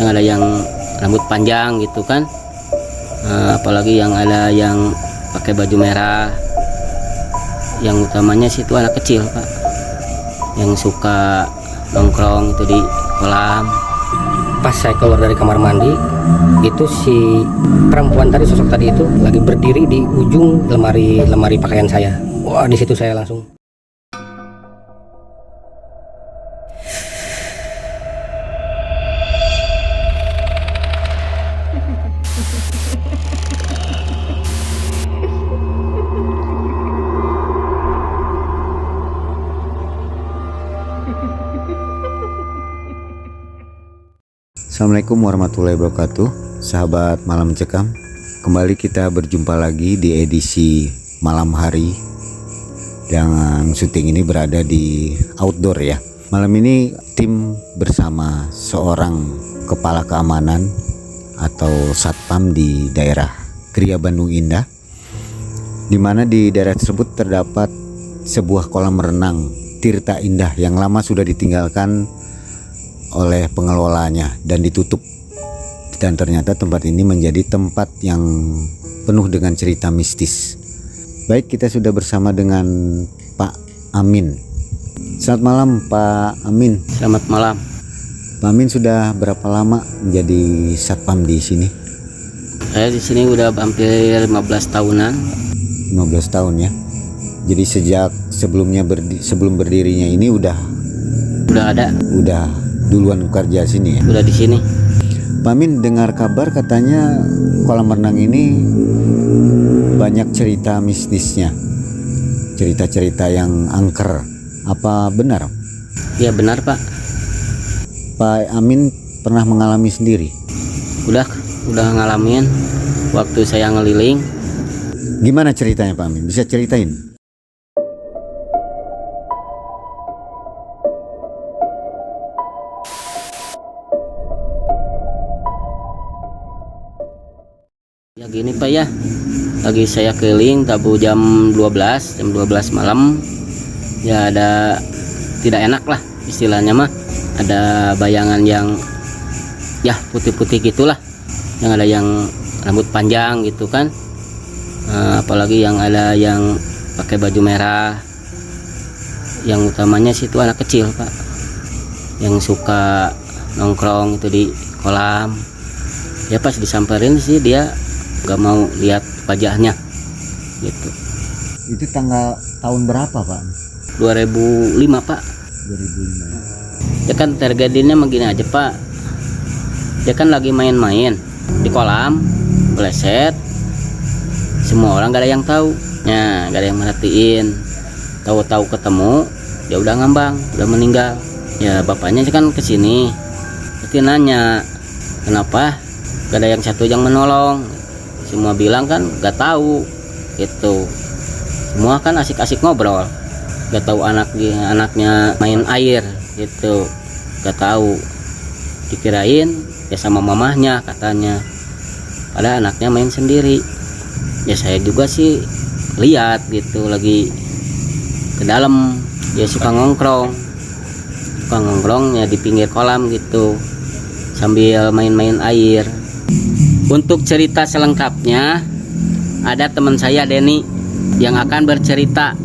yang ada yang rambut panjang gitu kan. Apalagi yang ada yang pakai baju merah. Yang utamanya sih itu anak kecil Pak, yang suka nongkrong itu di kolam. Pas saya keluar dari kamar mandi, itu si perempuan tadi, sosok tadi itu lagi berdiri di ujung lemari pakaian saya. Wah, di situ saya langsung. Assalamualaikum warahmatullahi wabarakatuh, sahabat Malam Mencekam. Kembali kita berjumpa lagi di edisi malam hari. Dan syuting ini berada di outdoor ya. Malam ini tim bersama seorang kepala keamanan atau satpam di daerah Kriya Bandung Indah, di mana di daerah tersebut terdapat sebuah kolam renang Tirta Indah yang lama sudah ditinggalkan oleh pengelolanya dan ditutup, dan ternyata tempat ini menjadi tempat yang penuh dengan cerita mistis. Baik, kita sudah bersama dengan Pak Amin. Selamat malam Pak Amin. Selamat malam. Pak Amin sudah berapa lama menjadi satpam di sini? Saya di sini udah hampir 15 tahunan. 15 tahun ya. Jadi sejak sebelum berdirinya ini udah ada. Udah duluan kerja sini ya? Udah di sini. Pak Amin, dengar kabar katanya kolam renang ini banyak cerita mistisnya, cerita-cerita yang angker. Apa benar? Ya benar Pak. Pak Amin pernah mengalami sendiri? Udah ngalamin waktu saya ngeliling. Gimana ceritanya Pak Amin? Bisa ceritain? Ya gini Pak ya, lagi saya keliling tabu jam 12 malam. Ya ada tidak enak lah istilahnya mah. Ada bayangan yang ya putih-putih gitulah, yang ada yang rambut panjang gitu kan. Apalagi yang ada yang pakai baju merah. Yang utamanya sih itu anak kecil Pak, yang suka nongkrong itu di kolam. Ya pas disamperin sih dia gak mau lihat wajahnya gitu. Itu tahun berapa Pak? 2005 Pak. 2005 Ya kan terjadinya begini aja Pak. Dia kan lagi main-main di kolam, bleset. Semua orang gak ada yang tahu. Ya, gak ada yang merhatiin. Tahu-tahu ketemu, dia udah ngambang, udah meninggal. Ya bapaknya kan kesini, pasti nanya kenapa gak ada yang satu yang menolong. Semua bilang kan gak tahu gitu. Semua kan asik-asik ngobrol, gak tahu anaknya main air gitu, gak tahu. Dikirain ya sama mamahnya katanya, padahal anaknya main sendiri. Ya saya juga sih lihat gitu, lagi ke dalam. Ya suka ngongkrong ya di pinggir kolam gitu sambil main-main air. Untuk cerita selengkapnya ada teman saya Denny yang akan bercerita.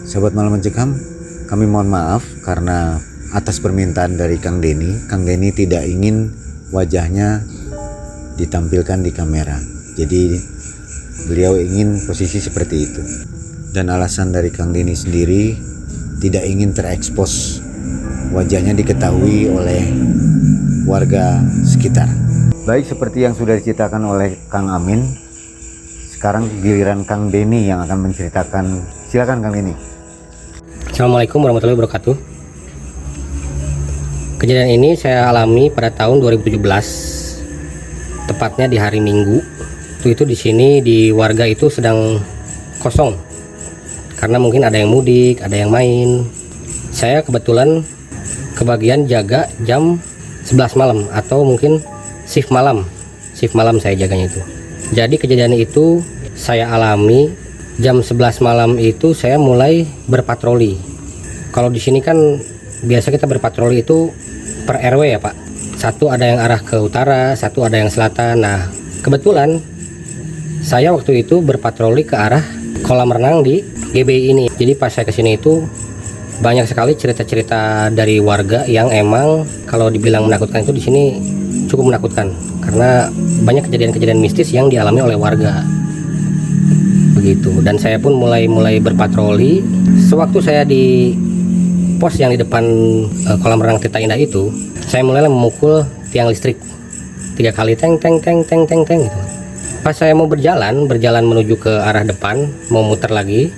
Sahabat Malam Mencekam, kami mohon maaf karena atas permintaan dari Kang Denny tidak ingin wajahnya ditampilkan di kamera. Jadi beliau ingin posisi seperti itu. Dan alasan dari Kang Denny sendiri tidak ingin terekspos wajahnya diketahui oleh warga sekitar. Baik, seperti yang sudah diceritakan oleh Kang Amin, sekarang giliran Kang Denny yang akan menceritakan. Silakan Kang Denny. Assalamualaikum warahmatullahi wabarakatuh. Kejadian ini saya alami pada tahun 2017, tepatnya di hari Minggu. Itu di sini di warga itu sedang kosong karena mungkin ada yang mudik, ada yang main. Saya kebetulan kebagian jaga jam 11 malam atau mungkin shift malam shift malam saya jaganya itu. Jadi kejadian itu saya alami jam 11 malam itu saya mulai berpatroli. Kalau di sini kan biasa kita berpatroli itu per RW ya Pak. Satu ada yang arah ke utara, satu ada yang selatan. Nah kebetulan saya waktu itu berpatroli ke arah kolam renang di GBI ini. Jadi pas saya kesini itu banyak sekali cerita-cerita dari warga yang emang kalau dibilang menakutkan itu di sini cukup menakutkan karena banyak kejadian-kejadian mistis yang dialami oleh warga. Begitu. Dan saya pun mulai berpatroli. Sewaktu saya di pos yang di depan kolam renang Tirta Indah itu, saya mulai memukul tiang listrik 3 kali teng gitu. Pas saya mau berjalan menuju ke arah depan, mau muter lagi,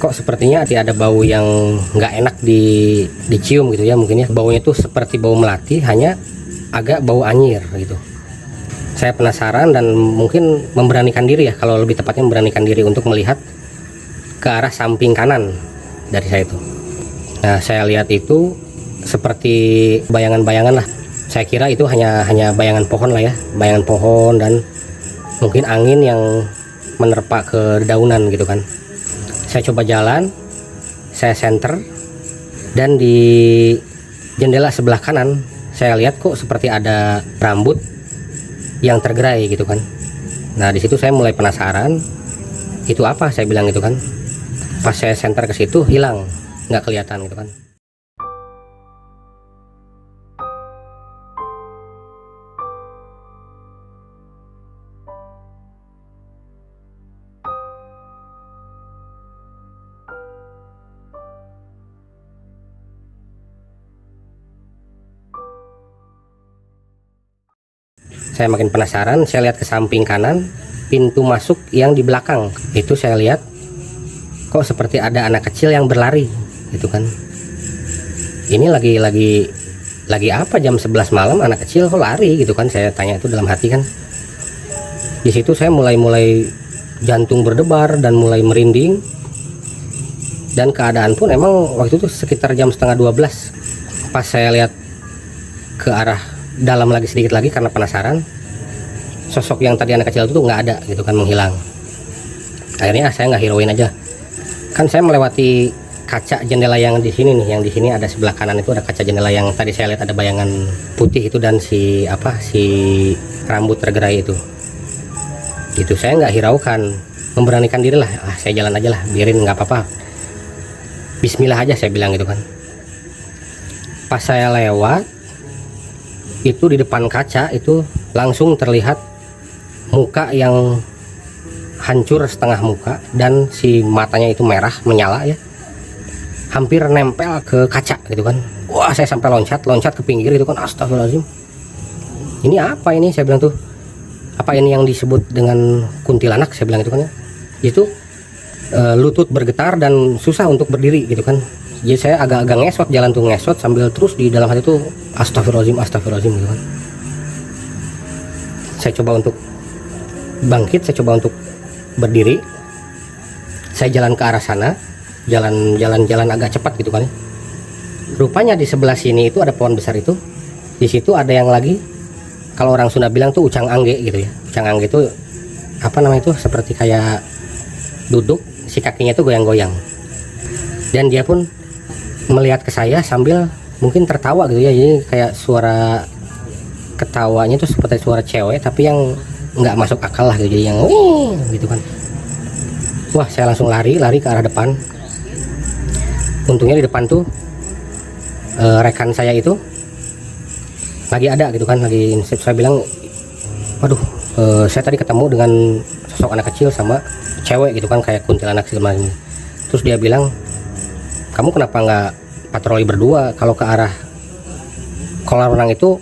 kok sepertinya ada bau yang nggak enak dicium gitu ya, mungkin ya. Baunya tuh seperti bau melati, hanya agak bau anyir gitu. Saya penasaran dan mungkin memberanikan diri ya, kalau lebih tepatnya memberanikan diri untuk melihat ke arah samping kanan dari saya itu. Nah saya lihat itu seperti bayangan-bayangan lah. Saya kira itu hanya bayangan pohon lah ya, bayangan pohon dan mungkin angin yang menerpa ke dedaunan gitu kan. Saya coba jalan, saya senter, dan di jendela sebelah kanan saya lihat kok seperti ada rambut yang tergerai gitu kan. Nah di situ saya mulai penasaran, itu apa, saya bilang gitu kan. Pas saya senter ke situ hilang, nggak kelihatan gitu kan. Saya makin penasaran, saya lihat ke samping kanan, pintu masuk yang di belakang itu saya lihat kok seperti ada anak kecil yang berlari gitu kan. Ini lagi apa jam 11 malam anak kecil kok lari gitu kan, saya tanya itu dalam hati kan. Di situ saya mulai jantung berdebar dan mulai merinding, dan keadaan pun emang waktu itu sekitar jam setengah 12. Pas saya lihat ke arah dalam lagi sedikit lagi karena penasaran, sosok yang tadi anak kecil itu nggak ada gitu kan, menghilang. Akhirnya saya nggak hirauin aja, kan saya melewati kaca jendela yang di sini nih, yang di sini ada sebelah kanan itu ada kaca jendela yang tadi saya lihat ada bayangan putih itu dan si rambut tergerai itu saya nggak hiraukan, memberanikan diri lah, saya jalan aja lah, biarin nggak apa-apa, bismillah aja saya bilang gitu kan. Pas saya lewat itu di depan kaca itu langsung terlihat muka yang hancur setengah muka dan si matanya itu merah menyala ya, hampir nempel ke kaca gitu kan. Wah saya sampai loncat ke pinggir gitu kan, astagfirullahaladzim, ini apa ini, saya bilang tuh, apa ini yang disebut dengan kuntilanak, saya bilang gitu kan ya. Itu lutut bergetar dan susah untuk berdiri gitu kan. Jadi saya agak ngesot, jalan tuh ngesot sambil terus di dalam hati tuh astagfirullahaladzim gitu kan. Saya coba untuk bangkit, saya coba untuk berdiri, saya jalan ke arah sana, jalan agak cepat gitu kan. Rupanya di sebelah sini itu ada pohon besar itu, di situ ada yang lagi, kalau orang Sunda bilang tuh ucang angge gitu ya. Ucang angge itu apa namanya itu, seperti kayak duduk, si kakinya itu goyang-goyang, dan dia pun melihat ke saya sambil mungkin tertawa gitu ya. Jadi kayak suara ketawanya tuh seperti suara cewek tapi yang nggak masuk akal lah gitu, jadi yang gitu kan. Wah saya langsung lari ke arah depan. Untungnya di depan tuh rekan saya itu lagi ada gitu kan, lagi saya bilang, waduh saya tadi ketemu dengan sosok anak kecil sama cewek gitu kan, kayak kuntilanak segala macam. Terus dia bilang, kamu kenapa nggak patroli berdua? Kalau ke arah kolam renang itu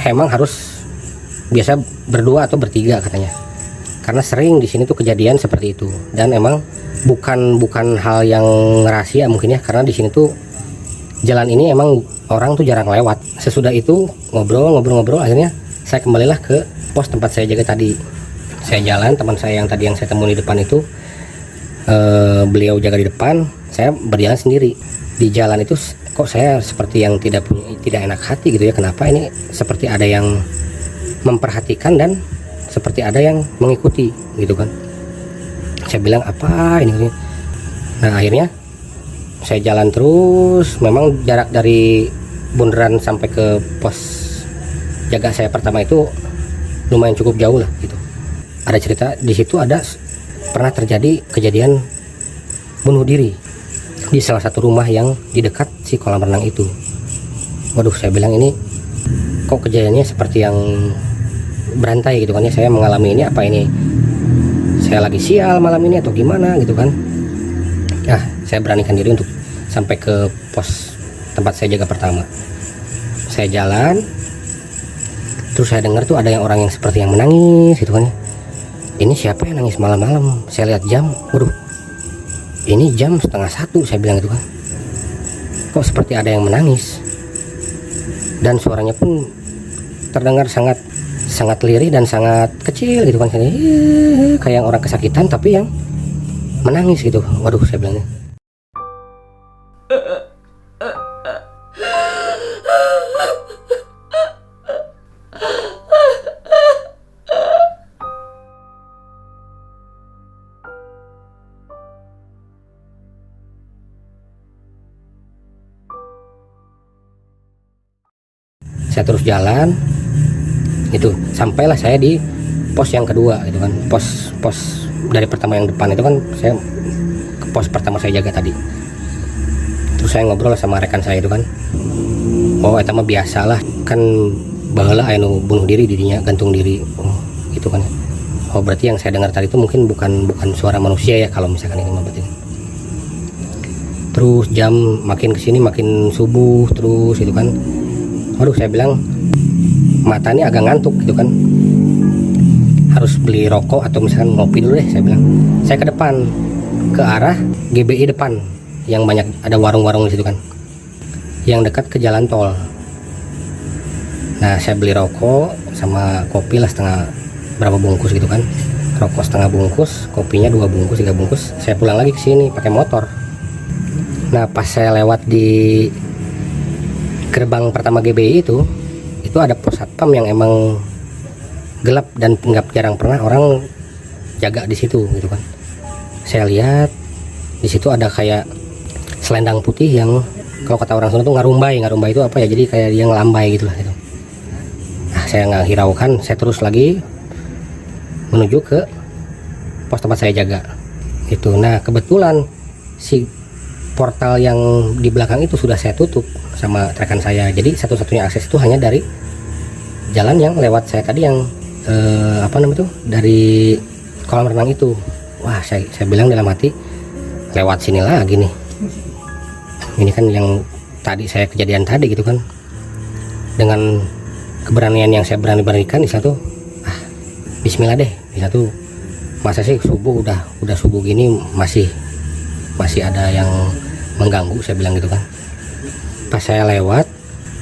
emang harus biasa berdua atau bertiga katanya, karena sering di sini tuh kejadian seperti itu. Dan emang bukan hal yang rahasia mungkin ya, karena di sini tuh jalan ini emang orang tuh jarang lewat. Sesudah itu ngobrol, akhirnya saya kembalilah ke pos tempat saya jaga tadi. Saya jalan, teman saya yang tadi yang saya temui di depan itu, beliau jaga di depan, saya berjalan sendiri. Di jalan itu kok saya seperti yang tidak enak hati gitu ya, kenapa ini seperti ada yang memperhatikan dan seperti ada yang mengikuti gitu kan. Saya bilang apa ini. Nah akhirnya saya jalan terus. Memang jarak dari bundaran sampai ke pos jaga saya pertama itu lumayan cukup jauh lah gitu. Ada cerita di situ, ada pernah terjadi kejadian bunuh diri di salah satu rumah yang di dekat si kolam renang itu. Waduh, saya bilang ini kok kejadiannya seperti yang berantai gitu kan ya. Saya mengalami ini, apa ini saya lagi sial malam ini atau gimana gitu kan. Nah saya beranikan diri untuk sampai ke pos tempat saya jaga pertama. Saya jalan, terus saya dengar tuh ada orang yang seperti yang menangis gitu kan ya. Ini siapa yang nangis malam-malam? Saya lihat jam, waduh ini jam 12:30, saya bilang gitu kan. Kok seperti ada yang menangis, dan suaranya pun terdengar sangat lirih dan sangat kecil gitu kan, kayak orang kesakitan tapi yang menangis gitu. Waduh, saya bilangnya. Saya terus jalan itu, sampailah saya di pos yang kedua gitu kan. Pos dari pertama yang depan itu kan, saya ke pos pertama saya jaga tadi. Terus saya ngobrol sama rekan saya itu kan, oh itu mah biasa lah kan, baheula anu bunuh diri dirinya, gantung diri, oh gitu kan. Oh berarti yang saya dengar tadi itu mungkin bukan suara manusia ya kalau misalkan ini mah berarti. Terus jam makin kesini makin subuh terus gitu kan. Waduh, saya bilang mata ini agak ngantuk gitu kan, harus beli rokok atau misalkan ngopi dulu deh, saya bilang. Saya ke depan, ke arah GBI depan yang banyak ada warung-warung di situ kan, yang dekat ke jalan tol. Nah saya beli rokok sama kopi lah, berapa bungkus gitu kan. Rokok setengah bungkus, kopinya 2 bungkus 3 bungkus. Saya pulang lagi ke sini pakai motor. Nah pas saya lewat di gerbang pertama GBI itu ada pos satpam yang emang gelap dan nggak jarang pernah orang jaga di situ gitu kan. Saya lihat di situ ada kayak selendang putih yang kalau kata orang Sunda itu ngarumbai itu apa ya, jadi kayak dia ngelambai gitulah gitu. Nah saya nggak hiraukan, saya terus lagi menuju ke pos tempat saya jaga itu. Nah kebetulan si portal yang di belakang itu sudah saya tutup sama rekan saya, jadi satu-satunya akses itu hanya dari jalan yang lewat saya tadi yang dari kolam renang itu. Wah saya bilang dalam hati, lewat sini lagi nih, ini kan yang tadi saya kejadian tadi gitu kan. Dengan keberanian yang saya beranikan di satu, bismillah deh di satu. Masa sih subuh udah subuh gini masih ada yang mengganggu, saya bilang gitu kan. Pas saya lewat,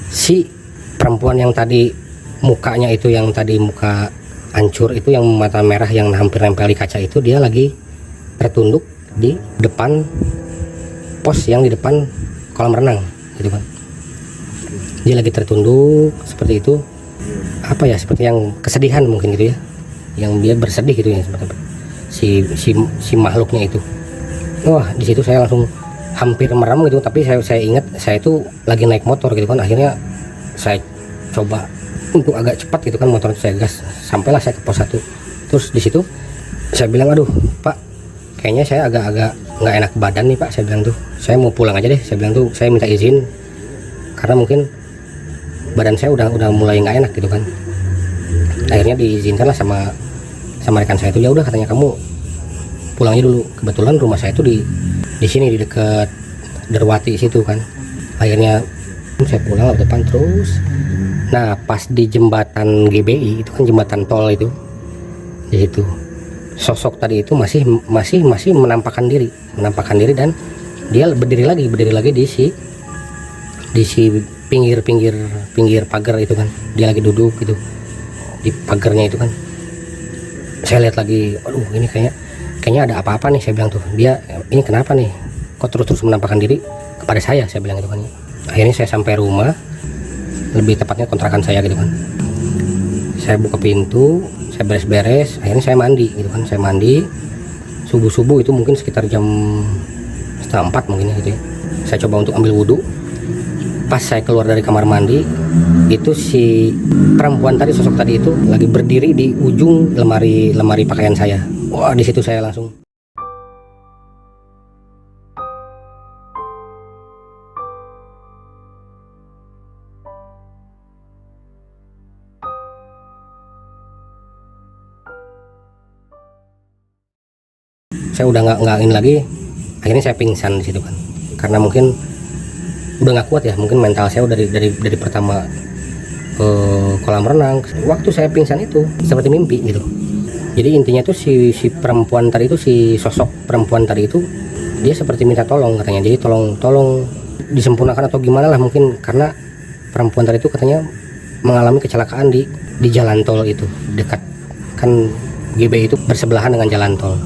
si perempuan yang tadi mukanya itu, yang tadi muka hancur itu, yang mata merah yang hampir nempel di kaca itu, dia lagi tertunduk di depan pos yang di depan kolam renang gitu kan. Dia lagi tertunduk seperti itu, apa ya, seperti yang kesedihan mungkin gitu ya, yang dia bersedih gitu ya, si makhluknya itu. Wah di situ saya langsung hampir merem gitu, tapi saya ingat saya itu lagi naik motor gitu kan. Akhirnya saya coba untuk agak cepat gitu kan, motor saya gas, sampailah saya ke pos 1. Terus di situ saya bilang, aduh Pak, kayaknya saya agak nggak enak badan nih Pak, saya bilang tuh, saya mau pulang aja deh, saya bilang tuh, saya minta izin karena mungkin badan saya udah mulai nggak enak gitu kan. Akhirnya diizinkanlah sama rekan saya itu. Ya udah katanya, kamu pulangnya dulu, kebetulan rumah saya itu di sini di dekat Derwati situ kan. Akhirnya saya pulang ke depan terus. Nah pas di jembatan GBI itu kan, jembatan tol itu, di situ sosok tadi itu masih menampakkan diri dan dia berdiri lagi di si pinggir pagar itu kan. Dia lagi duduk gitu di pagarnya itu kan. Saya lihat lagi, aduh ini kayaknya ada apa-apa nih, saya bilang tuh. Dia ini kenapa nih, kok terus menampakkan diri kepada saya bilang gitu kan. Akhirnya saya sampai rumah, lebih tepatnya kontrakan saya gitu kan. Saya buka pintu, saya beres-beres, akhirnya saya mandi gitu kan. Saya mandi subuh-subuh itu mungkin sekitar jam 3:30 mungkin ya gitu ya. Saya coba untuk ambil wudhu. Pas saya keluar dari kamar mandi, itu si perempuan tadi, sosok tadi itu lagi berdiri di ujung lemari pakaian saya. Wah, di situ saya langsung saya udah nggak ingin lagi. Akhirnya saya pingsan di situ kan, karena mungkin udah nggak kuat ya, mungkin mental saya udah dari pertama ke kolam renang. Waktu saya pingsan itu seperti mimpi gitu. Jadi intinya tuh si perempuan tadi itu, si sosok perempuan tadi itu, dia seperti minta tolong katanya. Jadi tolong disempurnakan atau gimana lah, mungkin karena perempuan tadi itu katanya mengalami kecelakaan di jalan tol itu, dekat kan GBI itu bersebelahan dengan jalan tol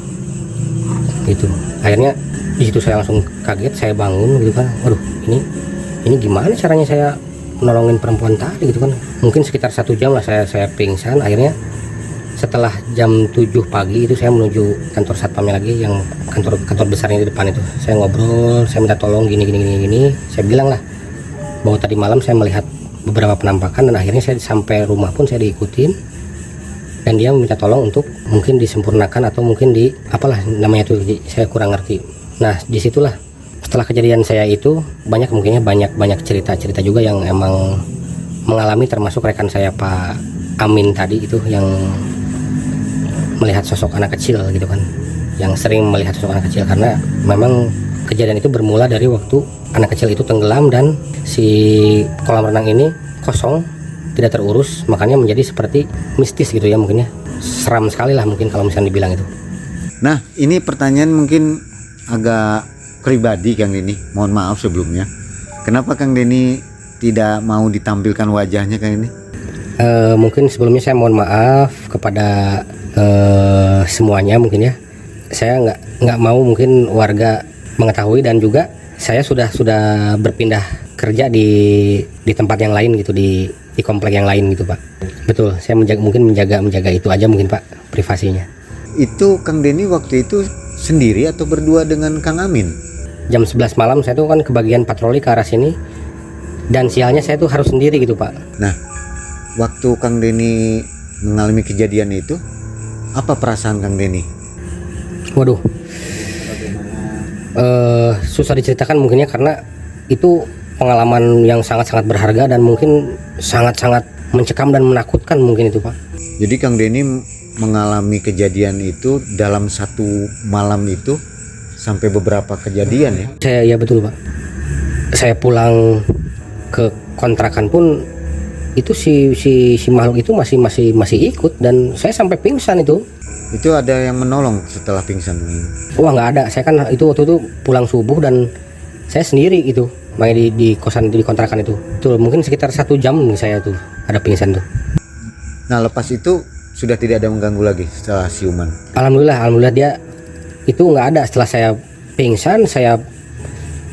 gitu. Akhirnya di situ saya langsung kaget, saya bangun gitu kan. Waduh, ini gimana caranya saya menolongin perempuan tadi gitu kan. Mungkin sekitar 1 jam lah saya pingsan. Akhirnya setelah jam 7 pagi itu saya menuju kantor satpamnya lagi, yang kantor besarnya di depan itu. Saya ngobrol, saya minta tolong gini. Saya bilang lah bahwa tadi malam saya melihat beberapa penampakan, dan akhirnya saya sampai rumah pun saya diikutin. Dan dia minta tolong untuk mungkin disempurnakan atau mungkin di apalah namanya tuh, saya kurang ngerti. Nah, disitulah setelah kejadian saya itu banyak cerita juga yang emang mengalami, termasuk rekan saya Pak Amin tadi itu, yang melihat sosok anak kecil gitu kan, yang sering melihat sosok anak kecil. Karena memang kejadian itu bermula dari waktu anak kecil itu tenggelam dan si kolam renang ini kosong, tidak terurus, makanya menjadi seperti mistis gitu ya, mungkin ya seram sekali lah mungkin kalau misalnya dibilang itu. Nah, ini pertanyaan mungkin agak pribadi Kang Denny, mohon maaf sebelumnya. Kenapa Kang Denny tidak mau ditampilkan wajahnya Kang Denny? Mungkin sebelumnya saya mohon maaf kepada semuanya mungkin ya. Saya nggak mau mungkin warga mengetahui, dan juga saya sudah berpindah kerja di tempat yang lain gitu, di komplek yang lain gitu Pak. Betul, saya menjaga itu aja mungkin Pak, privasinya. Itu Kang Denny waktu itu sendiri atau berdua dengan Kang Amin? Jam 11 malam saya tuh kan kebagian patroli ke arah sini, dan sialnya saya tuh harus sendiri gitu Pak. Nah, waktu Kang Denny mengalami kejadian itu, apa perasaan Kang Denny? Waduh, susah diceritakan mungkinnya, karena itu pengalaman yang sangat-sangat berharga dan mungkin sangat-sangat mencekam dan menakutkan mungkin itu Pak. Jadi Kang Denny mengalami kejadian itu dalam satu malam itu sampai beberapa kejadian ya? Ya betul Pak. Saya pulang ke kontrakan pun itu si makhluk itu masih ikut, dan saya sampai pingsan itu. Itu ada yang menolong setelah pingsan? Wah, nggak ada. Saya kan waktu itu pulang subuh dan saya sendiri gitu, main di kosan, di kontrakan itu. Tuh mungkin sekitar 1 jam saya tuh ada pingsan tuh. Nah, lepas itu sudah tidak ada mengganggu lagi setelah siuman? Alhamdulillah dia itu nggak ada. Setelah saya pingsan, saya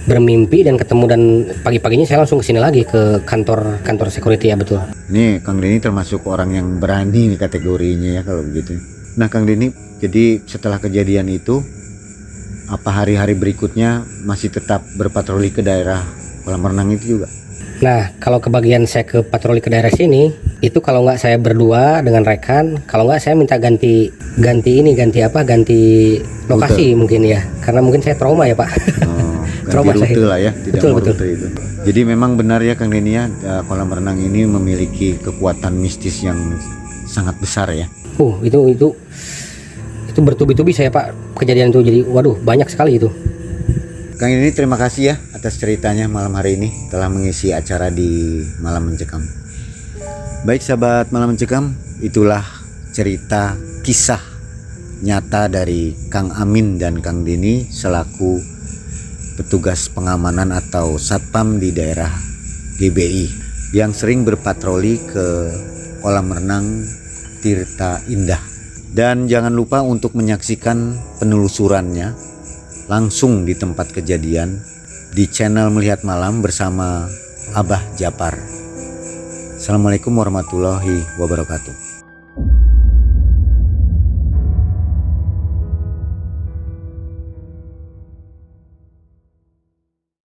bermimpi dan ketemu, dan pagi-paginya saya langsung kesini lagi ke kantor security ya. Betul. Ini Kang Denny termasuk orang yang berani nih kategorinya ya kalau begitu. Nah Kang Denny, jadi setelah kejadian itu, apa hari-hari berikutnya masih tetap berpatroli ke daerah kolam renang itu juga? Nah, kalau kebagian saya ke patroli ke daerah sini, itu kalau nggak saya berdua dengan rekan, kalau nggak saya minta ganti lokasi. Betul. Mungkin ya, karena mungkin saya trauma ya Pak. Oh, trauma rute saya. Lah ya, tidak betul. Rute itu. Jadi memang benar ya Kang Denny ya, kolam renang ini memiliki kekuatan mistis yang sangat besar ya. Itu bertubi-tubi saya Pak kejadian itu. Jadi waduh, banyak sekali itu. Kang Denny, terima kasih ya atas ceritanya malam hari ini telah mengisi acara di Malam Mencekam. Baik sahabat Malam Mencekam, itulah cerita kisah nyata dari Kang Amin dan Kang Denny selaku petugas pengamanan atau satpam di daerah GBI yang sering berpatroli ke kolam renang Tirta Indah. Dan jangan lupa untuk menyaksikan penelusurannya langsung di tempat kejadian di channel Melihat Malam bersama Abah Japar. Assalamualaikum warahmatullahi wabarakatuh.